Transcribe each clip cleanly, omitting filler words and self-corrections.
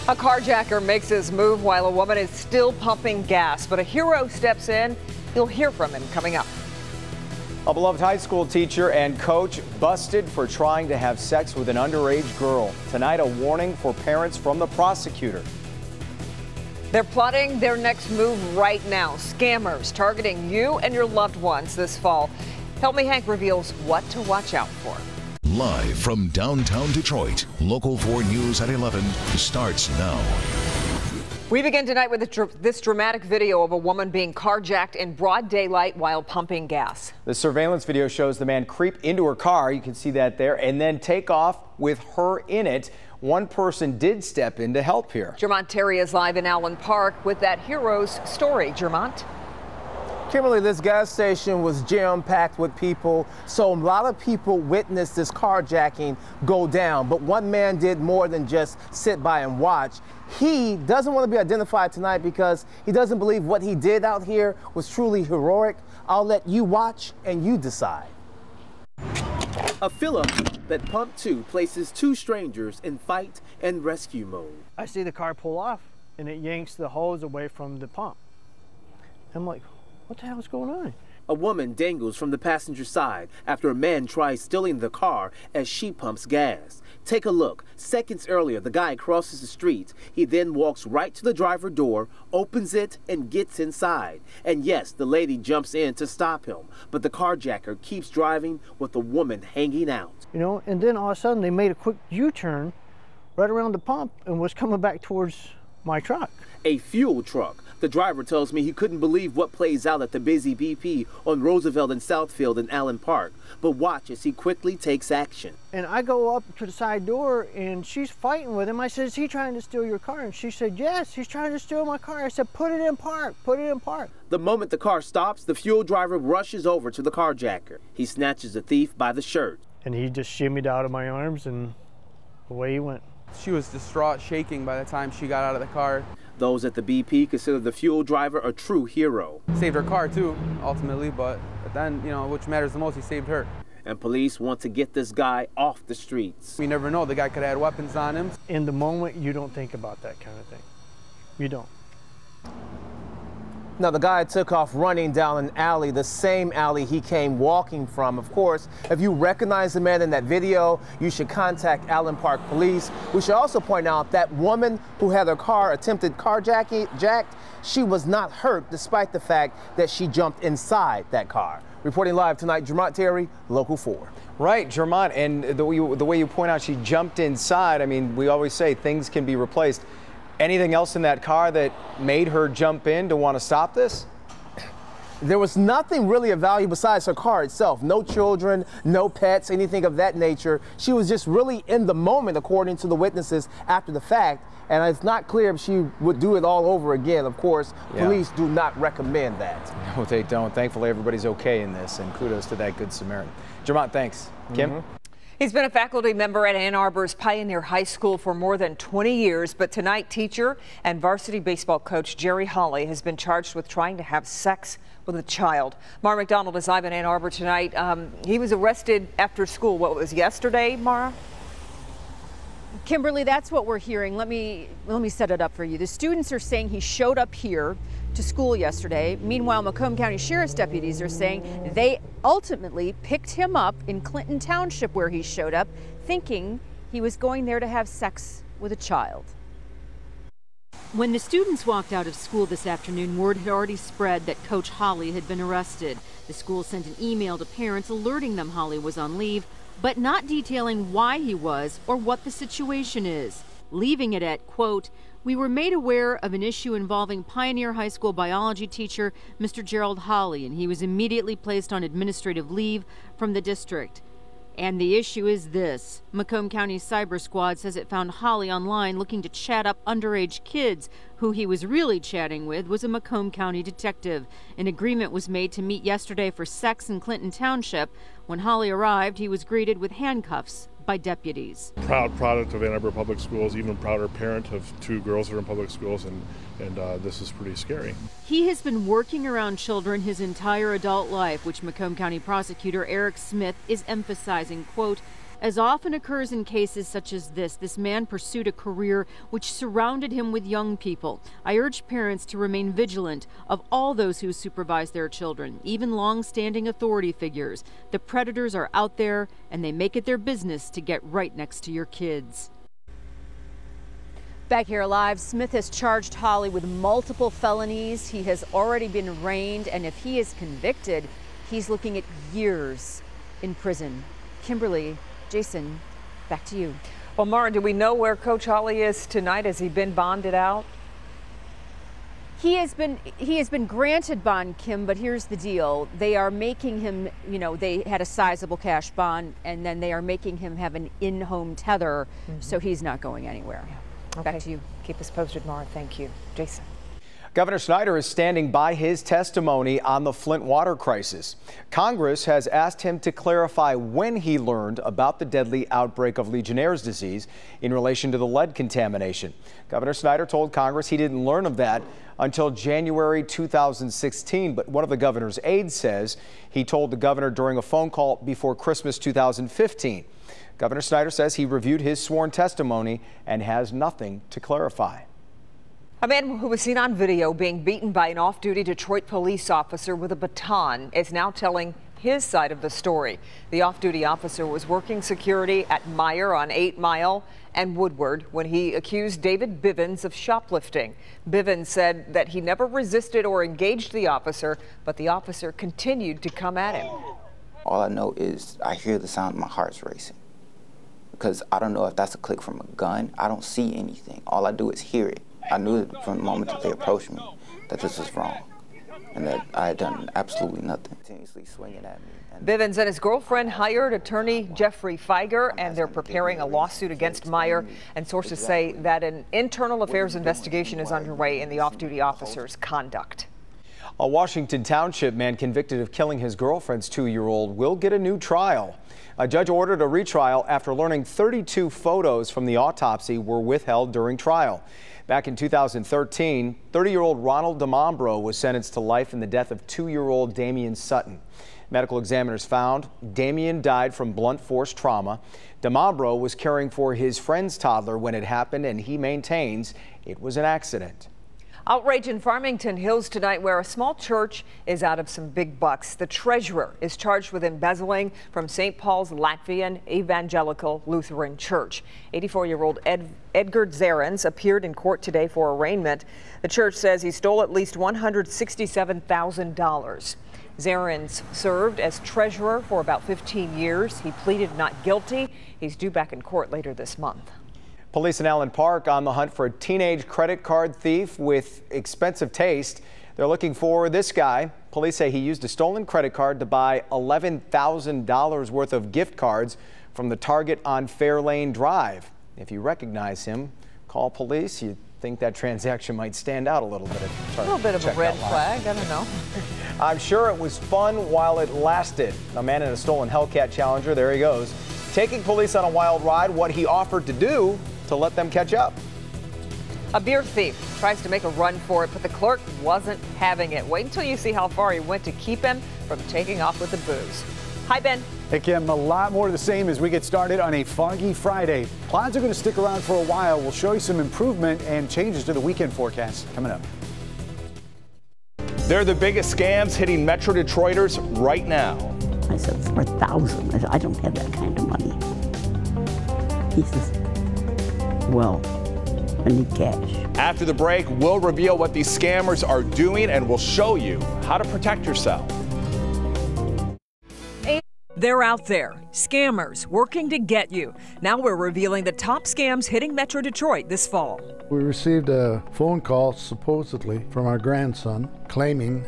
A carjacker makes his move while a woman is still pumping gas, but a hero steps in. You'll hear from him coming up. A beloved high school teacher and coach busted for trying to have sex with an underage girl. Tonight, a warning for parents from the prosecutor. They're plotting their next move right now. Scammers targeting you and your loved ones this fall. Help Me Hank reveals what to watch out for. Live from downtown Detroit, Local 4 News at 11 starts now. We begin tonight with this dramatic video of a woman being carjacked in broad daylight while pumping gas. The surveillance video shows the man creep into her car, you can see that there, and then take off with her in it. One person did step in to help here. Jermont Terry is live in Allen Park with that hero's story. Jermont. Kimberly, this gas station was jam-packed with people, so a lot of people witnessed this carjacking go down. But one man did more than just sit by and watch. He doesn't want to be identified tonight because he doesn't believe what he did out here was truly heroic. I'll let you watch and you decide. A fill-up that Pump 2 places two strangers in fight and rescue mode. I see the car pull off and it yanks the hose away from the pump. I'm like, what the hell is going on? A woman dangles from the passenger side after a man tries stealing the car as she pumps gas. Take a look. Seconds earlier, the guy crosses the street. He then walks right to the driver door, opens it, and gets inside. And yes, the lady jumps in to stop him, but the carjacker keeps driving with the woman hanging out. You know, and then all of a sudden they made a quick U-turn right around the pump and was coming back towards my truck. A fuel truck. The driver tells me he couldn't believe what plays out at the busy BP on Roosevelt and Southfield in Allen Park. But watch as he quickly takes action. And I go up to the side door and she's fighting with him. I said, is he trying to steal your car? And she said, yes, he's trying to steal my car. I said, put it in park, put it in park. The moment the car stops, the fuel driver rushes over to the carjacker. He snatches the thief by the shirt. And he just shimmied out of my arms and away he went. She was distraught, shaking by the time she got out of the car. Those at the BP consider the fuel driver a true hero. Saved her car too, ultimately, but then, you know, which matters the most, he saved her. And police want to get this guy off the streets. We never know, the guy could have had weapons on him. In the moment, you don't think about that kind of thing. You don't. Now, the guy took off running down an alley, the same alley he came walking from. Of course, if you recognize the man in that video, you should contact Allen Park Police. We should also point out that woman who had her car attempted jacked, she was not hurt despite the fact that she jumped inside that car. Reporting live tonight, Jermont Terry, Local 4. Right, Jermont, and the way you point out she jumped inside, I mean, we always say things can be replaced. Anything else in that car that made her jump in to want to stop this? There was nothing really of value besides her car itself. No children, no pets, anything of that nature. She was just really in the moment, according to the witnesses after the fact. And it's not clear if she would do it all over again. Of course, police do not recommend that. No, they don't. Thankfully, everybody's okay in this, and kudos to that good Samaritan. Jermont, thanks. Kim? He's been a faculty member at Ann Arbor's Pioneer High School for more than 20 years, but tonight teacher and varsity baseball coach Jerry Hawley has been charged with trying to have sex with a child. Mara McDonald is live in Ann Arbor tonight. He was arrested after school. What was yesterday, Mara? Kimberly, that's what we're hearing. Let me set it up for you. The students are saying he showed up here to school yesterday. Meanwhile, Macomb County Sheriff's deputies are saying they ultimately picked him up in Clinton Township where he showed up, thinking he was going there to have sex with a child. When the students walked out of school this afternoon, word had already spread that Coach Hawley had been arrested. The school sent an email to parents alerting them Hawley was on leave, but not detailing why he was or what the situation is, leaving it at, quote, "We were made aware of an issue involving Pioneer High School biology teacher, Mr. Gerald Hawley, and he was immediately placed on administrative leave from the district. And the issue is this. Macomb County Cyber Squad says it found Hawley online looking to chat up underage kids. Who he was really chatting with was a Macomb County detective. An agreement was made to meet yesterday for sex in Clinton Township. When Hawley arrived, he was greeted with handcuffs by deputies. Proud product of Ann Arbor Public Schools, even prouder parent of two girls that are in public schools, and this is pretty scary. He has been working around children his entire adult life, which Macomb County prosecutor Eric Smith is emphasizing, quote, As often occurs in cases such as this man pursued a career which surrounded him with young people. I urge parents to remain vigilant of all those who supervise their children, even long-standing authority figures. The predators are out there, and they make it their business to get right next to your kids. Back here live, Smith has charged Holley with multiple felonies. He has already been arraigned, and if he is convicted, he's looking at years in prison. Kimberly, Jason, back to you. Well, Mara, do we know where Coach Holley is tonight? Has he been bonded out? He has been granted bond, Kim, but here's the deal. They are making him, they had a sizable cash bond, and then they are making him have an in-home tether, so he's not going anywhere. Yeah. Okay. Back to you. Keep us posted, Mara. Thank you. Jason. Governor Snyder is standing by his testimony on the Flint water crisis. Congress has asked him to clarify when he learned about the deadly outbreak of Legionnaire's disease in relation to the lead contamination. Governor Snyder told Congress he didn't learn of that until January 2016, but one of the governor's aides says he told the governor during a phone call before Christmas 2015. Governor Snyder says he reviewed his sworn testimony and has nothing to clarify. A man who was seen on video being beaten by an off-duty Detroit police officer with a baton is now telling his side of the story. The off-duty officer was working security at Meijer on 8 Mile and Woodward when he accused David Bivens of shoplifting. Bivens said that he never resisted or engaged the officer, but the officer continued to come at him. All I know is I hear the sound, my heart's racing. Because I don't know if that's a click from a gun. I don't see anything. All I do is hear it. I knew from the moment that they approached me that this was wrong and that I had done absolutely nothing. Continuously swinging at me. Bivens and his girlfriend hired attorney Jeffrey Feiger, and they're preparing a lawsuit against Meijer. And sources say that an internal affairs investigation is underway in the off-duty officer's conduct. A Washington Township man convicted of killing his girlfriend's 2-year-old will get a new trial. A judge ordered a retrial after learning 32 photos from the autopsy were withheld during trial. Back in 2013, 30-year-old Ronald DeMombro was sentenced to life in the death of 2-year-old Damian Sutton. Medical examiners found Damian died from blunt force trauma. DeMombro was caring for his friend's toddler when it happened, and he maintains it was an accident. Outrage in Farmington Hills tonight, where a small church is out of some big bucks. The treasurer is charged with embezzling from St. Paul's Latvian Evangelical Lutheran Church. 84-year-old Edgar Zarens appeared in court today for arraignment. The church says he stole at least $167,000. Zarens served as treasurer for about 15 years. He pleaded not guilty. He's due back in court later this month. Police in Allen Park on the hunt for a teenage credit card thief with expensive taste. They're looking for this guy. Police say he used a stolen credit card to buy $11,000 worth of gift cards from the Target on Fairlane Drive. If you recognize him, call police. You think that transaction might stand out a little bit. A little bit of a red flag, I don't know. I'm sure it was fun while it lasted. A man in a stolen Hellcat Challenger, there he goes, taking police on a wild ride. What he offered to do to let them catch up. A beer thief tries to make a run for it, but the clerk wasn't having it. Wait until you see how far he went to keep him from taking off with the booze. Hi, Ben. Hey, Kim, a lot more of the same as we get started on a foggy Friday. Clouds are going to stick around for a while. We'll show you some improvement and changes to the weekend forecast coming up. They're the biggest scams hitting Metro Detroiters right now. I said, $4,000. I don't have that kind of money. He says, well, I need cash. After the break, we'll reveal what these scammers are doing and we'll show you how to protect yourself. They're out there, scammers working to get you. Now we're revealing the top scams hitting Metro Detroit this fall. We received a phone call supposedly from our grandson claiming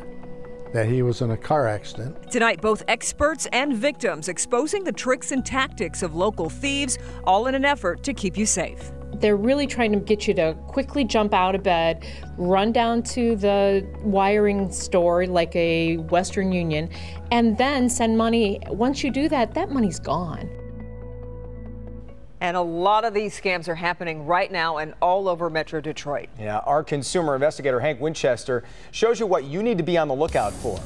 that he was in a car accident. Tonight, both experts and victims exposing the tricks and tactics of local thieves, all in an effort to keep you safe. They're really trying to get you to quickly jump out of bed, run down to the wiring store like a Western Union, and then send money. Once you do that, that money's gone. And a lot of these scams are happening right now and all over Metro Detroit. Yeah, our consumer investigator Hank Winchester shows you what you need to be on the lookout for.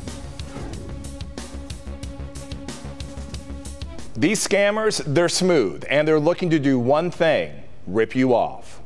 These scammers, they're smooth, and they're looking to do one thing: rip you off.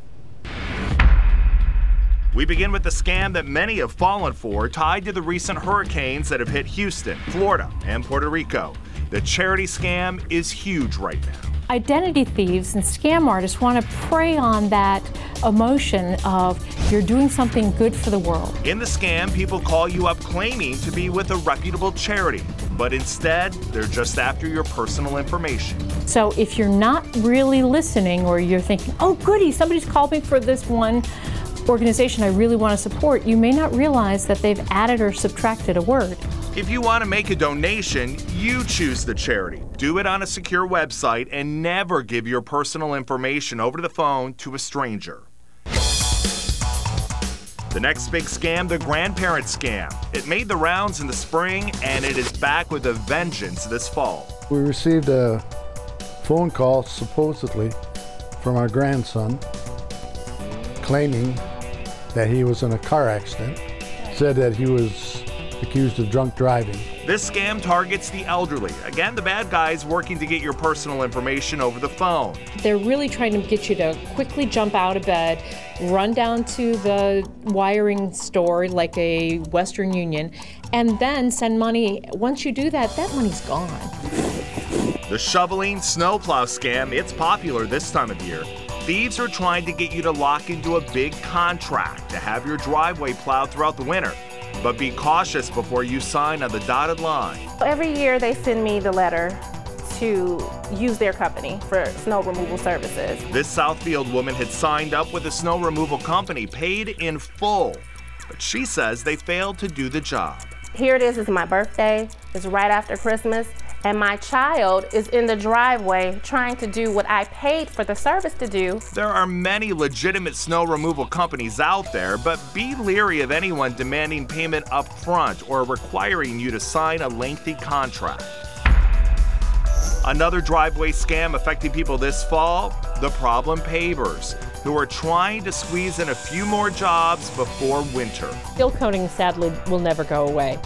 We begin with the scam that many have fallen for, tied to the recent hurricanes that have hit Houston, Florida, and Puerto Rico. The charity scam is huge right now. Identity thieves and scam artists want to prey on that emotion of you're doing something good for the world. In the scam, people call you up claiming to be with a reputable charity, but instead, they're just after your personal information. So if you're not really listening, or you're thinking, oh goody, somebody's called me for this one organization I really want to support, you may not realize that they've added or subtracted a word. If you want to make a donation, you choose the charity. Do it on a secure website and never give your personal information over the phone to a stranger. The next big scam, the grandparent scam. It made the rounds in the spring, and it is back with a vengeance this fall. We received a phone call, supposedly, from our grandson, claiming that he was in a car accident. Said that he was accused of drunk driving. This scam targets the elderly. Again, the bad guys working to get your personal information over the phone. They're really trying to get you to quickly jump out of bed, run down to the wiring store like a Western Union, and then send money. Once you do that, that money's gone. The shoveling snowplow scam, it's popular this time of year. Thieves are trying to get you to lock into a big contract to have your driveway plowed throughout the winter. But be cautious before you sign on the dotted line. Every year they send me the letter to use their company for snow removal services. This Southfield woman had signed up with a snow removal company, paid in full. But she says they failed to do the job. Here it is, it's my birthday, it's right after Christmas, and my child is in the driveway trying to do what I paid for the service to do. There are many legitimate snow removal companies out there, but be leery of anyone demanding payment up front or requiring you to sign a lengthy contract. Another driveway scam affecting people this fall, the problem pavers, who are trying to squeeze in a few more jobs before winter. Seal coating, sadly, will never go away.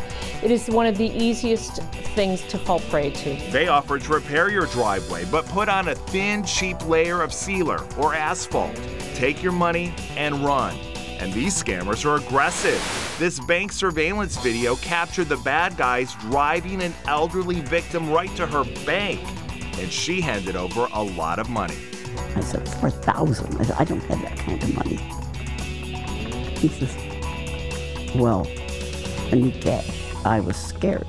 It is one of the easiest things to fall prey to. They offer to repair your driveway, but put on a thin, cheap layer of sealer or asphalt. Take your money and run. And these scammers are aggressive. This bank surveillance video captured the bad guys driving an elderly victim right to her bank, and she handed over a lot of money. I said, $4,000. I said, I don't have that kind of money. He says, well, I need cash. I was scared.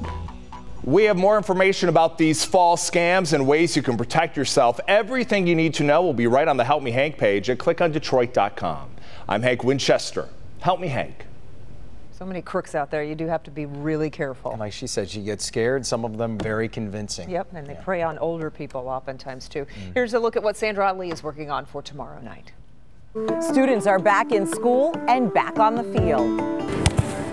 We have more information about these fall scams and ways you can protect yourself. Everything you need to know will be right on the Help Me Hank page at clickondetroit.com. I'm Hank Winchester. Help Me Hank. So many crooks out there. You do have to be really careful. And like she said, she gets scared. Some of them very convincing. Yep, and they prey on older people oftentimes too. Here's a look at what Sandra Ali is working on for tomorrow night. Students are back in school and back on the field.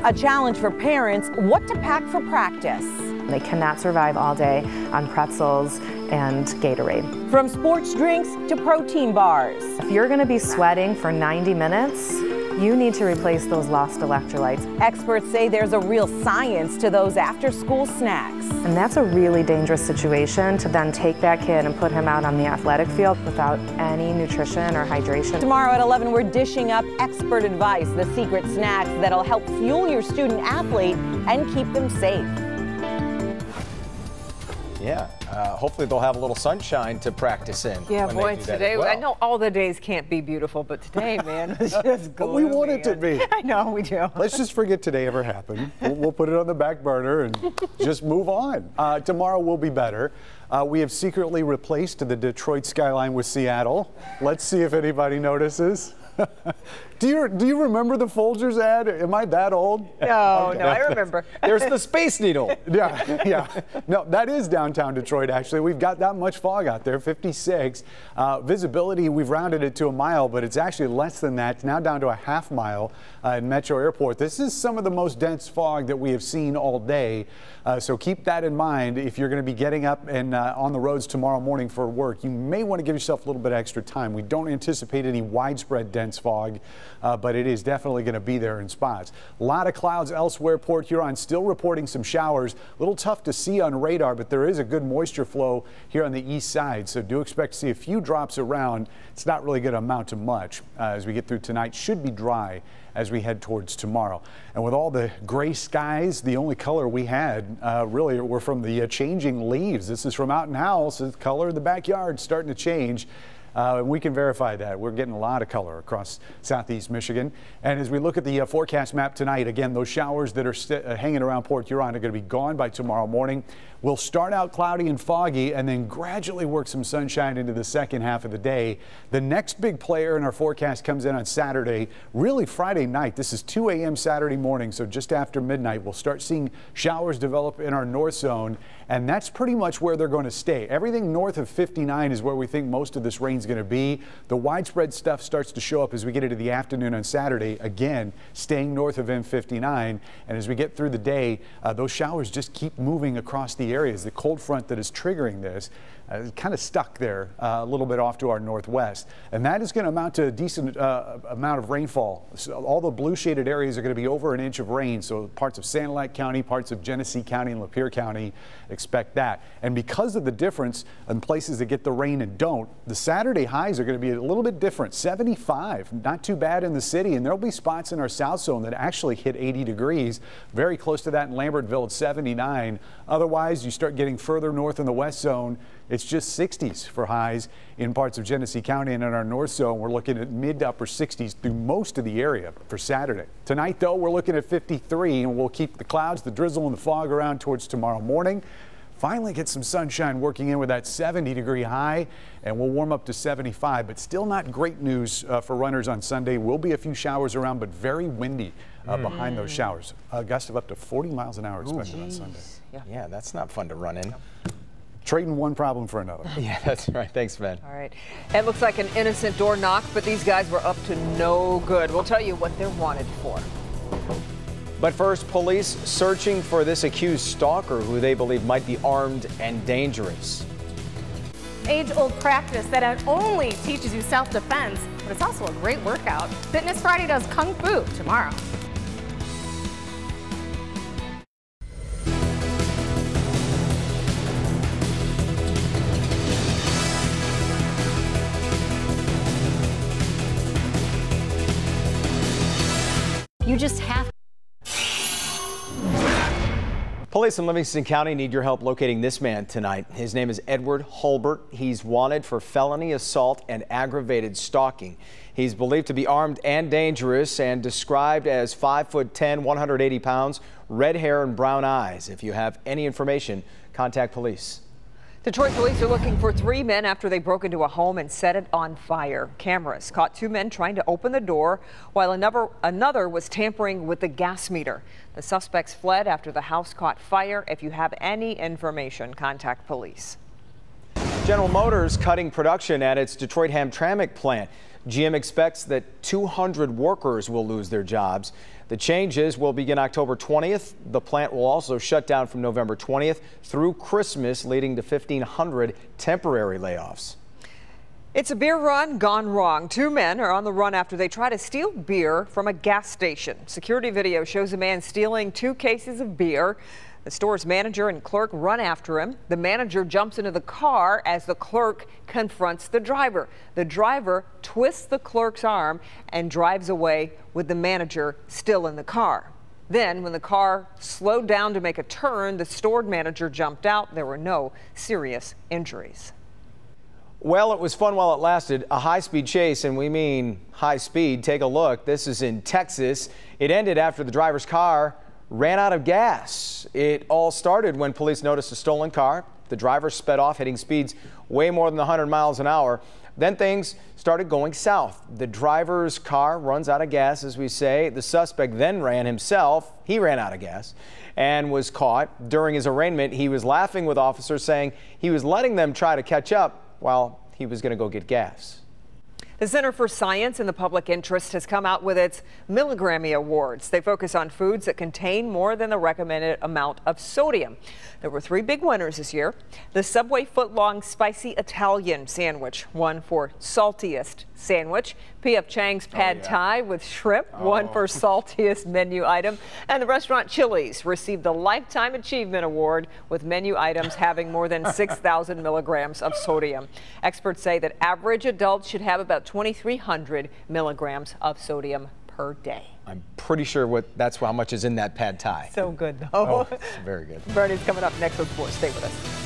A challenge for parents, what to pack for practice. They cannot survive all day on pretzels and Gatorade. From sports drinks to protein bars. If you're going to be sweating for 90 minutes, you need to replace those lost electrolytes. Experts say there's a real science to those after-school snacks. And that's a really dangerous situation to then take that kid and put him out on the athletic field without any nutrition or hydration. Tomorrow at 11, we're dishing up expert advice, the secret snacks that'll help fuel your student athlete and keep them safe. Yeah, hopefully they'll have a little sunshine to practice in. Yeah, boy, today, I know all the days can't be beautiful, but today, man, it's just But we want it to be. I know, we do. Let's just forget today ever happened. We'll put it on the back burner and just move on. Tomorrow will be better. We have secretly replaced the Detroit skyline with Seattle. Let's see if anybody notices. Do you remember the Folgers ad? Am I that old? No, Okay. no, I remember. There's the Space Needle. Yeah. No, that is downtown Detroit, actually. We've got that much fog out there, 56. Visibility, we've rounded it to a mile, but it's actually less than that. It's now down to a half mile at Metro Airport. This is some of the most dense fog that we have seen all day. So keep that in mind if you're going to be getting up and on the roads tomorrow morning for work. You may want to give yourself a little bit extra time. We don't anticipate any widespread density dense fog, but it is definitely going to be there in spots. A lot of clouds elsewhere. Port Huron still reporting some showers. A little tough to see on radar, but there is a good moisture flow here on the east side, so do expect to see a few drops around. It's not really going to amount to much as we get through tonight. Should be dry as we head towards tomorrow. And with all the gray skies, the only color we had really were from the changing leaves. This is from Mountain House. The color of the backyard starting to change. We can verify that. We're getting a lot of color across southeast Michigan. And as we look at the forecast map tonight, again, those showers that are hanging around Port Huron are going to be gone by tomorrow morning. We'll start out cloudy and foggy and then gradually work some sunshine into the second half of the day. The next big player in our forecast comes in on Saturday, really Friday night. This is 2 a.m. Saturday morning, so just after midnight, we'll start seeing showers develop in our north zone, and that's pretty much where they're going to stay. Everything north of 59 is where we think most of this rain's going to be. The widespread stuff starts to show up as we get into the afternoon on Saturday, again, staying north of M59, and as we get through the day, those showers just keep moving across the areas. The cold front that is triggering this kind of stuck there a little bit off to our northwest, and that is going to amount to a decent amount of rainfall. So all the blue shaded areas are going to be over an inch of rain, so parts of Sanilac County, parts of Genesee County and Lapeer County expect that. And because of the difference in places that get the rain and don't, the Saturday highs are going to be a little bit different. 75, not too bad in the city, and there'll be spots in our south zone that actually hit 80 degrees, very close to that in Lambertville at 79. Otherwise, you start getting further north in the west zone, it's just 60s for highs in parts of Genesee County, and in our north zone, we're looking at mid to upper 60s through most of the area for Saturday. Tonight, though, we're looking at 53, and we'll keep the clouds, the drizzle, and the fog around towards tomorrow morning. Finally get some sunshine working in with that 70-degree high, and we'll warm up to 75, but still not great news for runners on Sunday. Will be a few showers around, but very windy behind those showers. A gust of up to 40 miles an hour expected on Sunday. Yeah, that's not fun to run in. Trading one problem for another. Yeah, that's right. Thanks, Ben. All right. It looks like an innocent door knock, but these guys were up to no good. We'll tell you what they're wanted for. But first, police searching for this accused stalker who they believe might be armed and dangerous. Age-old practice that not only teaches you self-defense, but it's also a great workout. Fitness Friday does Kung Fu tomorrow. You just have. Police in Livingston County need your help locating this man tonight. His name is Edward Holbert. He's wanted for felony assault and aggravated stalking. He's believed to be armed and dangerous and described as 5'10", 180 pounds, red hair and brown eyes. If you have any information, contact police. Detroit police are looking for 3 men after they broke into a home and set it on fire. Cameras caught 2 men trying to open the door while another was tampering with the gas meter. The suspects fled after the house caught fire. If you have any information, contact police. General Motors cutting production at its Detroit Hamtramck plant. GM expects that 200 workers will lose their jobs. The changes will begin October 20th. The plant will also shut down from November 20th through Christmas, leading to 1,500 temporary layoffs. It's a beer run gone wrong. 2 men are on the run after they try to steal beer from a gas station. Security video shows a man stealing 2 cases of beer. The store's manager and clerk run after him. The manager jumps into the car as the clerk confronts the driver. The driver twists the clerk's arm and drives away with the manager still in the car. Then, when the car slowed down to make a turn, the store manager jumped out. There were no serious injuries. Well, it was fun while it lasted. A high-speed chase, and we mean high speed. Take a look. This is in Texas. It ended after the driver's car ran out of gas. It all started when police noticed a stolen car. The driver sped off, hitting speeds way more than 100 miles an hour. Then things started going south. The driver's car runs out of gas, as we say. The suspect then ran himself. He ran out of gas and was caught. During his arraignment, he was laughing with officers, saying he was letting them try to catch up while he was going to go get gas. The Center for Science and the Public Interest has come out with its Milligrammy Awards. They focus on foods that contain more than the recommended amount of sodium. There were 3 big winners this year. The Subway footlong spicy Italian sandwich won for saltiest sandwich. P.F. Chang's Pad Thai with shrimp won for saltiest menu item. And the restaurant Chili's received the Lifetime Achievement Award with menu items having more than 6,000 milligrams of sodium. Experts say that average adults should have about 2,300 milligrams of sodium per day. I'm pretty sure that's how much is in that Pad Thai. So good, though. Oh, it's very good. Bernie's coming up next with sports. Stay with us.